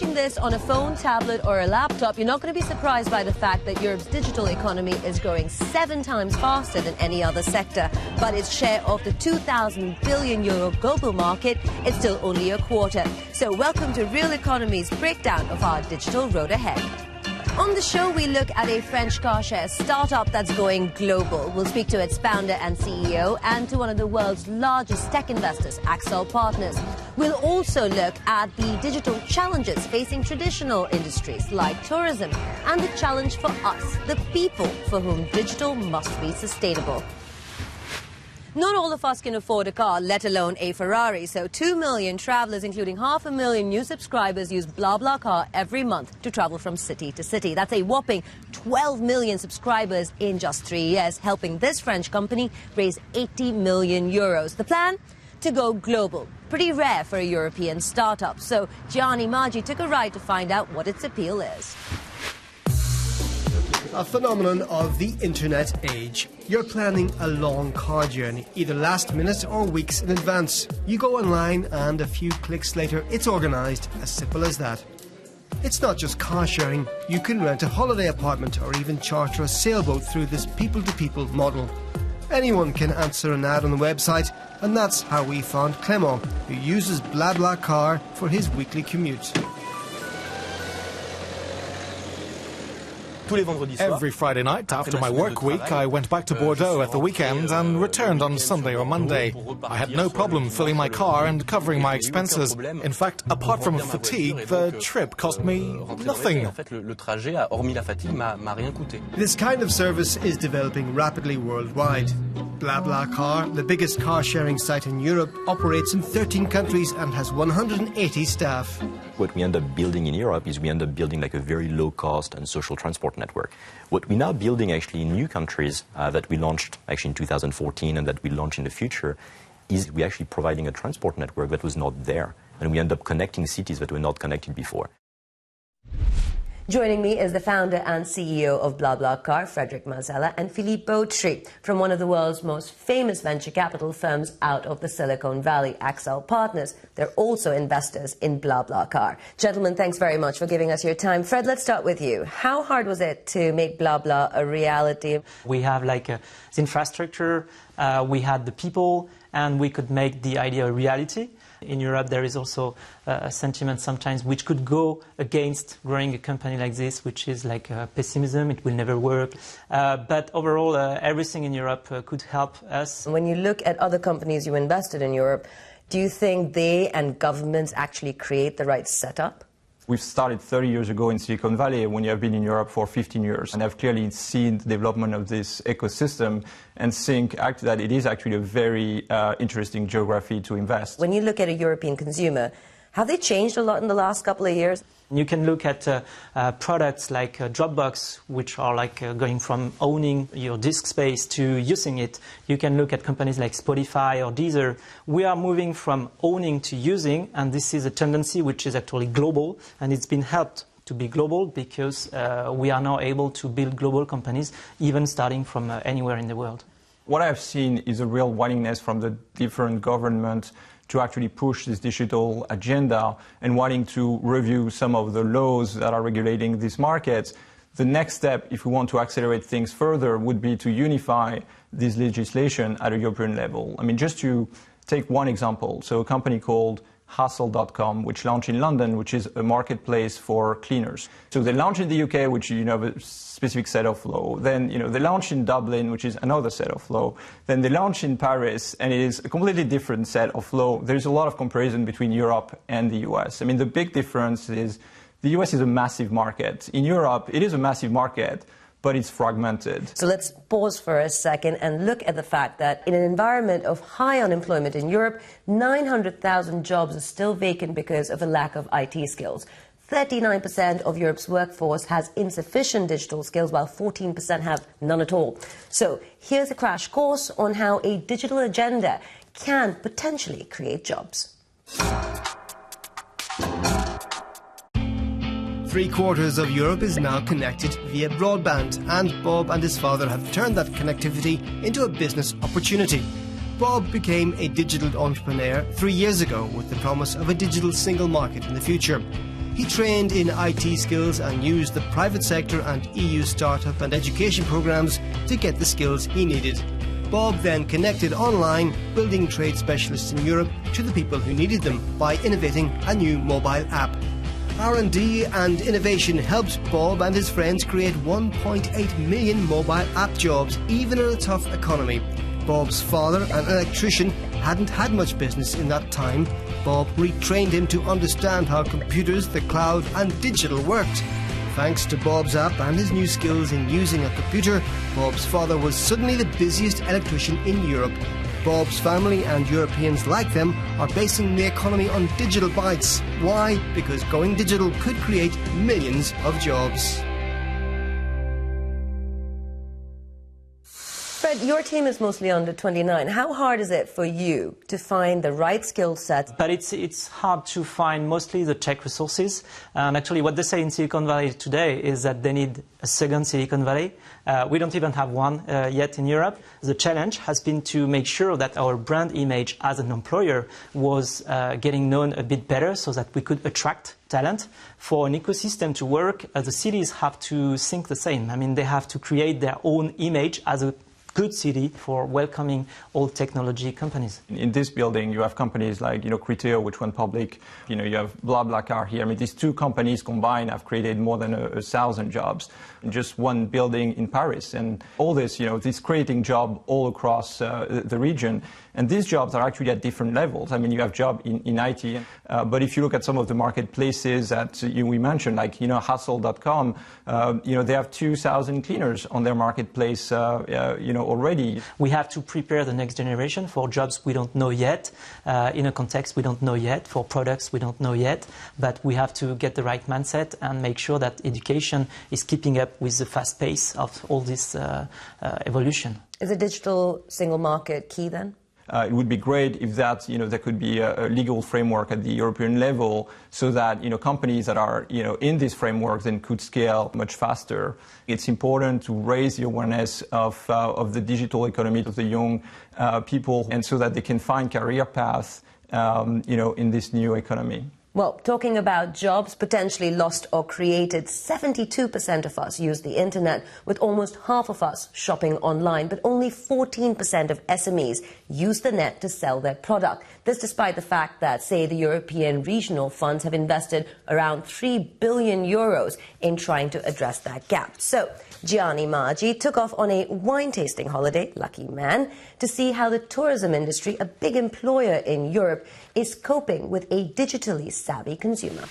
watching this on a phone, tablet or a laptop, you're not going to be surprised by the fact that Europe's digital economy is growing 7 times faster than any other sector. But its share of the €2,000 billion global market is still only a quarter. So welcome to Real Economy's breakdown of our digital road ahead. On the show, we look at a French car share startup that's going global. We'll speak to its founder and CEO and to one of the world's largest tech investors, Accel Partners. We'll also look at the digital challenges facing traditional industries like tourism and the challenge for us, the people for whom digital must be sustainable. Not all of us can afford a car, let alone a Ferrari, so 2 million travellers, including 500,000 new subscribers, use BlaBlaCar every month to travel from city to city. That's a whopping 12 million subscribers in just 3 years, helping this French company raise €80 million. The plan? To go global. Pretty rare for a European startup. So Gianni Maggi took a ride to find out what its appeal is. A phenomenon of the internet age. You're planning a long car journey, either last minute or weeks in advance. You go online and a few clicks later it's organised, as simple as that. It's not just car sharing. You can rent a holiday apartment or even charter a sailboat through this people-to-people model. Anyone can answer an ad on the website, and that's how we found Clément, who uses BlaBlaCar for his weekly commute. Every Friday night after my work week, I went back to Bordeaux at the weekend and returned on Sunday or Monday. I had no problem filling my car and covering my expenses. In fact, apart from fatigue, the trip cost me nothing. This kind of service is developing rapidly worldwide. BlaBlaCar, the biggest car-sharing site in Europe, operates in 13 countries and has 180 staff. What we end up building in Europe is we end up building like a very low-cost and social transport network. What we're now building actually in new countries that we launched actually in 2014 and that we launch in the future is we're actually providing a transport network that was not there. And we end up connecting cities that were not connected before. Joining me is the founder and CEO of BlaBlaCar, Frédéric Mazzella, and Philippe Bautry from one of the world's most famous venture capital firms out of the Silicon Valley, Accel Partners. They're also investors in BlaBlaCar. Gentlemen, thanks very much for giving us your time. Fred, let's start with you. How hard was it to make BlaBla a reality? We have the infrastructure, we had the people, and we could make the idea a reality. In Europe, there is also a sentiment sometimes which could go against growing a company like this, which is like pessimism, it will never work. But overall, everything in Europe could help us. When you look at other companies you invested in Europe, do you think they and governments actually create the right setup? We've started 30 years ago in Silicon Valley when you have been in Europe for 15 years. And I've clearly seen the development of this ecosystem and think that it is actually a very interesting geography to invest. When you look at a European consumer, have they changed a lot in the last couple of years? You can look at products like Dropbox, which are going from owning your disk space to using it. You can look at companies like Spotify or Deezer. We are moving from owning to using, and this is a tendency which is actually global, and it's been helped to be global because we are now able to build global companies, even starting from anywhere in the world. What I've seen is a real willingness from the different governments to actually push this digital agenda and wanting to review some of the laws that are regulating these markets. The next step, if we want to accelerate things further, would be to unify this legislation at a European level. I mean, just to take one example, so a company called Hustle.com, which launched in London, which is a marketplace for cleaners. So they launched in the UK, which have a specific set of law. Then they launched in Dublin, which is another set of law. Then they launched in Paris, and it is a completely different set of law. There's a lot of comparison between Europe and the US. I mean, the big difference is the US is a massive market. In Europe, it is a massive market, but it's fragmented. So let's pause for a second and look at the fact that in an environment of high unemployment in Europe, 900,000 jobs are still vacant because of a lack of IT skills. 39% of Europe's workforce has insufficient digital skills, while 14% have none at all. So here's a crash course on how a digital agenda can potentially create jobs. 3/4 of Europe is now connected via broadband, and Bob and his father have turned that connectivity into a business opportunity. Bob became a digital entrepreneur 3 years ago with the promise of a digital single market in the future. He trained in IT skills and used the private sector and EU startup and education programs to get the skills he needed. Bob then connected online, building trade specialists in Europe to the people who needed them by innovating a new mobile app. R&D and innovation helped Bob and his friends create 1.8 million mobile app jobs, even in a tough economy. Bob's father, an electrician, hadn't had much business in that time. Bob retrained him to understand how computers, the cloud and digital worked. Thanks to Bob's app and his new skills in using a computer, Bob's father was suddenly the busiest electrician in Europe. Bob's family and Europeans like them are basing the economy on digital bytes. Why? Because going digital could create millions of jobs. Fred, your team is mostly under 29. How hard is it for you to find the right skill sets? But it's hard to find mostly the tech resources. And actually what they say in Silicon Valley today is that they need a second Silicon Valley. We don't even have one yet in Europe. The challenge has been to make sure that our brand image as an employer was getting known a bit better so that we could attract talent. For an ecosystem to work, the cities have to think the same. I mean, they have to create their own image as a good city for welcoming all technology companies. In this building, you have companies like, Criteo, which went public. You have BlaBlaCar here. I mean, these two companies combined have created more than 1,000 jobs in just one building in Paris. And all this, this creating job all across the region. And these jobs are actually at different levels. I mean, you have job in IT, but if you look at some of the marketplaces that we mentioned, like, Hustle.com, they have 2,000 cleaners on their marketplace, already. We have to prepare the next generation for jobs we don't know yet, in a context we don't know yet, for products we don't know yet, but we have to get the right mindset and make sure that education is keeping up with the fast pace of all this evolution. Is a digital single market key then? It would be great if that, there could be a legal framework at the European level so that, companies that are, in this framework then could scale much faster. It's important to raise the awareness of the digital economy of the young people, and so that they can find career paths, in this new economy. Well, talking about jobs potentially lost or created, 72% of us use the internet, with almost half of us shopping online, but only 14% of SMEs use the net to sell their product. This despite the fact that, say, the European regional funds have invested around 3 billion euros in trying to address that gap. So, Gianni Maggi took off on a wine tasting holiday, lucky man, to see how the tourism industry, a big employer in Europe, is coping with a digitally savvy consumer.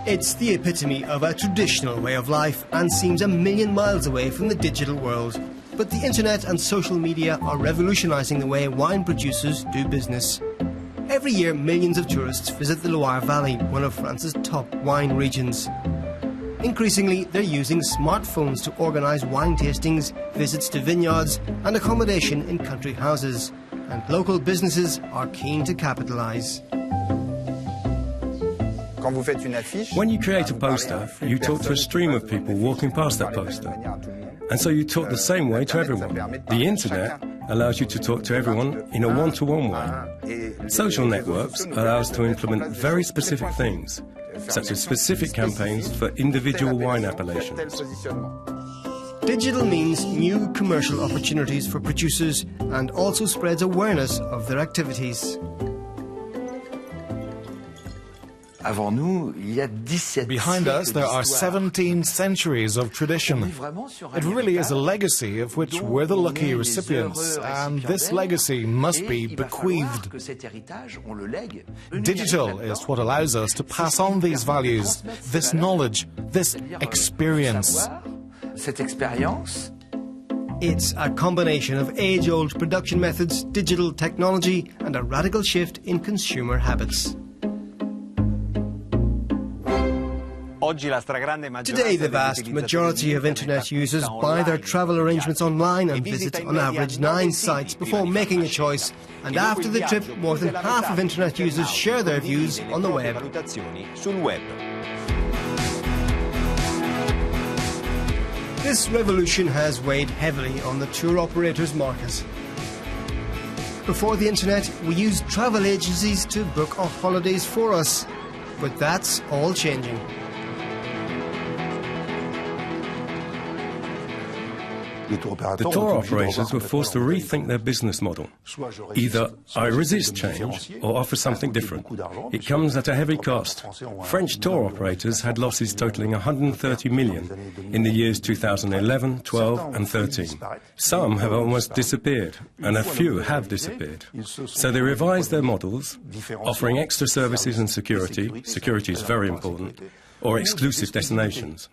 It's the epitome of a traditional way of life and seems a million miles away from the digital world. But the internet and social media are revolutionising the way wine producers do business. Every year, millions of tourists visit the Loire Valley, one of France's top wine regions. Increasingly, they're using smartphones to organise wine tastings, visits to vineyards and accommodation in country houses. And local businesses are keen to capitalise. When you create a poster, you talk to a stream of people walking past that poster. And so you talk the same way to everyone. The internet allows you to talk to everyone in a one-to-one way. Social networks allow us to implement very specific things, such as specific campaigns for individual wine appellations. Digital means new commercial opportunities for producers and also spreads awareness of their activities. Behind us, there are 17 centuries of tradition. It really is a legacy of which we're the lucky recipients, and this legacy must be bequeathed. Digital is what allows us to pass on these values, this knowledge, this experience. It's a combination of age-old production methods, digital technology, and a radical shift in consumer habits. Today, the vast majority of internet users buy their travel arrangements online and visit on average 9 sites before making a choice. And after the trip, more than half of internet users share their views on the web. This revolution has weighed heavily on the tour operators' market. Before the internet, we used travel agencies to book our holidays for us. But that's all changing. The tour operators were forced to rethink their business model. Either I resist change or offer something different. It comes at a heavy cost. French tour operators had losses totaling 130 million in the years 2011, 12 and 13. Some have almost disappeared, and a few have disappeared. So they revised their models, offering extra services and security is very important, or exclusive destinations.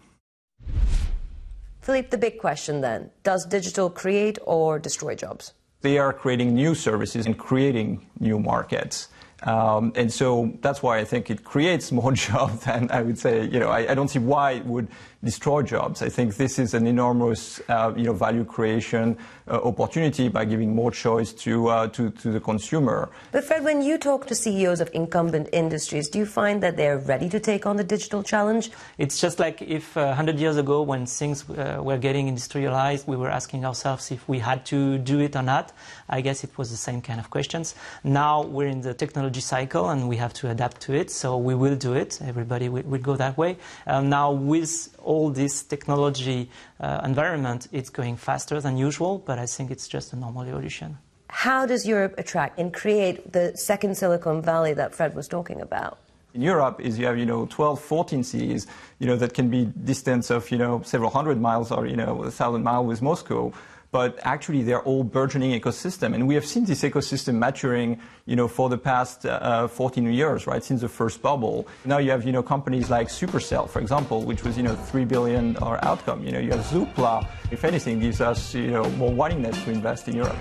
Philippe, the big question then, does digital create or destroy jobs? They are creating new services and creating new markets. And so that's why I think it creates more jobs than I would say, I don't see why it would destroy jobs. I think this is an enormous, value creation opportunity by giving more choice to the consumer. But Fred, when you talk to CEOs of incumbent industries, do you find that they're ready to take on the digital challenge? It's just like if 100 years ago, when things were getting industrialized, we were asking ourselves if we had to do it or not. I guess it was the same kind of questions. Now we're in the technology cycle and we have to adapt to it, so we will do it. Everybody will go that way. Now with all this technology environment, it's going faster than usual, but I think it's just a normal evolution. How does Europe attract and create the second Silicon Valley that Fred was talking about? In Europe is you have 12, 14 cities that can be distance of several hundred miles or 1,000 miles with Moscow. But actually, they're all burgeoning ecosystem, and we have seen this ecosystem maturing, for the past 14 years, right, since the first bubble. Now you have, companies like Supercell, for example, which was, $3 billion outcome. You have Zoopla. If anything, gives us, more willingness to invest in Europe.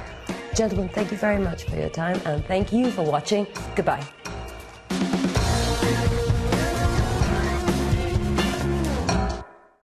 Gentlemen, thank you very much for your time, and thank you for watching. Goodbye.